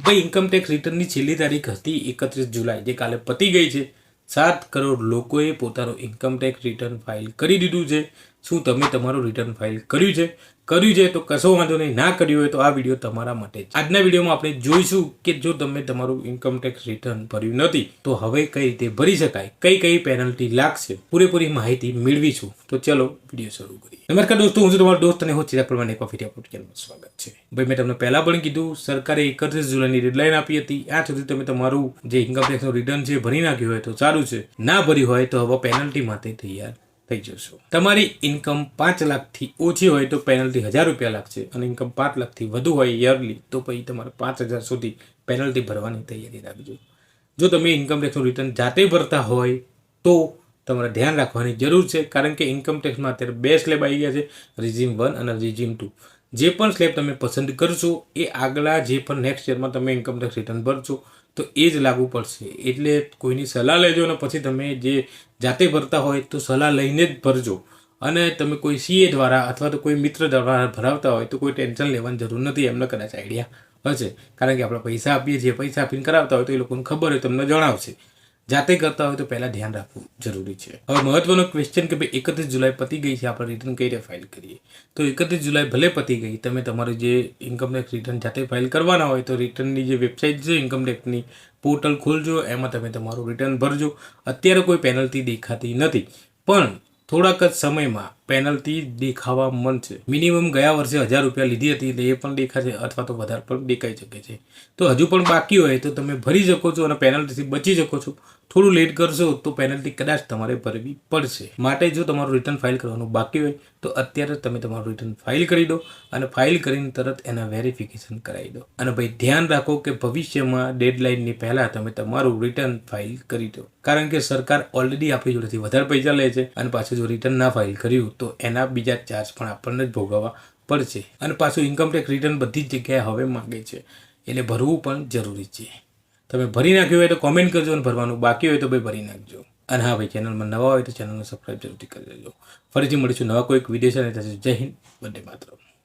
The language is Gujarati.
ભાઈ ઇન્કમ ટેક્સ રિટર્નની છેલ્લી તારીખ હતી 31 જુલાઈ, જે કાલે પતી ગઈ છે. 7 કરોડ લોકોએ પોતાનું ઇન્કમ ટેક્સ રિટર્ન ફાઇલ કરી દીધું છે. શું તમે તમારું રિટર્ન ફાઇલ કર્યું છે તો કશો વાંધો નહીં. ના કર્યું હોય તો આ વિડીયો તમારા માટે જ. આજના વિડીયોમાં આપણે જોઈશું કે જો તમે તમારું ઇન્કમ ટેક્સ રિટર્ન ભર્યું નથી તો હવે કઈ રીતે ભરી શકાય, કઈ પેનલ્ટી લાગશે, પૂરેપૂરી માહિતી મેળવીશું. તો ચલો વિડીયો શરૂ કરીએ. નમસ્કાર દોસ્તો, હું છું તમારો દોસ્ત અને હું ચિરાગ પરમાર કોફી ટેપ ચેનલમાં સ્વાગત છે. ભાઈ મેં તમને પહેલા પણ કીધું, સરકારે 31 જુલાઈની ડેડલાઇન આપી હતી. આ સુધી તમે તમારું જે ઇન્કમ ટેક્સનું રિટર્ન છે ભરી નાખ્યું હોય તો સારું છે, ના ભર્યું હોય તો હવે પેનલ્ટી માટે તૈયાર થઈ જશો. તમારી ઇન્કમ 5 લાખથી ઓછી હોય તો પેનલ્ટી 1000 રૂપિયા લાગશે અને ઇન્કમ 5 લાખથી વધુ હોય યરલી તો પછી તમારે 5000 સુધી પેનલ્ટી ભરવાની તૈયારી રાખજો. જો તમે ઇન્કમ ટેક્સનું રિટર્ન જાતે ભરતા હોય તો તમારે ધ્યાન રાખવાની જરૂર છે, કારણ કે ઇન્કમ ટેક્સમાં અત્યારે 2 સ્લેબ આવી ગયા છે, રિઝીમ 1 અને રિઝીમ 2. જે પણ સ્લેબ તમે પસંદ કરશો એ આગલા જે પણ નેક્સ્ટ યરમાં તમે ઇન્કમ ટેક્સ રિટર્ન ભરશો તો એ જ લાગુ પડશે. એટલે કોઈની સલાહ લેજો અને પછી તમે જે જાતે ભરતા હોય તો સલાહ લઈને જ ભરજો. અને તમે કોઈ સીએ દ્વારા અથવા તો કોઈ મિત્ર દ્વારા ભરાવતા હોય તો કોઈ ટેન્શન લેવાની જરૂર નથી. એમને કદાચ આઈડિયા હશે, કારણ કે આપણે પૈસા આપીએ છીએ, પૈસા આપીને કરાવતા હોય તો એ લોકોને ખબર હોય, તમને જણાવશે. જાતે કરતા હોય તો પહેલાં ધ્યાન રાખવું જરૂરી છે. હવે મહત્વનો ક્વેશ્ચન કે ભાઈ 31 જુલાઈ પતી ગઈ છે, આપણે રિટર્ન કઈ રીતે ફાઇલ કરીએ? તો 31 જુલાઈ ભલે પતી ગઈ, તમે તમારું જે ઇન્કમ ટેક્સ રિટર્ન જાતે ફાઇલ કરવાના હોય તો રિટર્નની જે વેબસાઇટ છે ઇન્કમ ટેક્સની પોર્ટલ ખોલજો, એમાં તમે તમારું રિટર્ન ભરજો. અત્યારે કોઈ પેનલ્ટી દેખાતી નથી, પણ થોડાક જ સમયમાં પેનલ્ટી દેખાવા મળશે. મિનિમમ ગયા વર્ષે 1000 રૂપિયા લીધી હતી એટલે એ પણ દેખાશે, અથવા તો વધારે પણ દેખાઈ શકે છે. તો હજુ પણ બાકી હોય તો તમે ભરી શકો છો અને પેનલ્ટીથી બચી શકો છો. થોડું લેટ કરશો તો પેનલ્ટી કદાચ તમારે ભરવી પડશે. માટે જો તમારું રિટર્ન ફાઇલ કરવાનું બાકી હોય તો અત્યારે તમે તમારું રિટર્ન ફાઇલ કરી દો અને ફાઇલ કરીને તરત એના વેરિફિકેશન કરાવી દો. અને ભાઈ ધ્યાન રાખો કે ભવિષ્યમાં ડેડલાઇનની પહેલાં તમે તમારું રિટર્ન ફાઇલ કરી દો, કારણ કે સરકાર ઓલરેડી આપણી જોડેથી વધારે પૈસા લે છે અને પાછું જો રિટર્ન ના ફાઇલ કર્યું તો એના બીજા ચાર્જ પણ આપણને જ ભોગવવા પડશે. અને પાછું ઇન્કમ ટેક્સ રિટર્ન બધી જ જગ્યાએ હવે માંગે છે, એટલે ભરવું પણ જરૂરી છે. તમે ભરી નાખ્યું હોય તો કોમેન્ટ કરજો અને ભરવાનું બાકી હોય તો ભાઈ ભરી નાખજો. અને હા ભાઈ, ચેનલમાં નવા હોય તો ચેનલને સબસ્ક્રાઈબ જરૂરથી કરી દેજો. ફરીથી મળીશું નવા કોઈક વિડીયો સાથે. જય હિન્દ, વંદે માતરમ.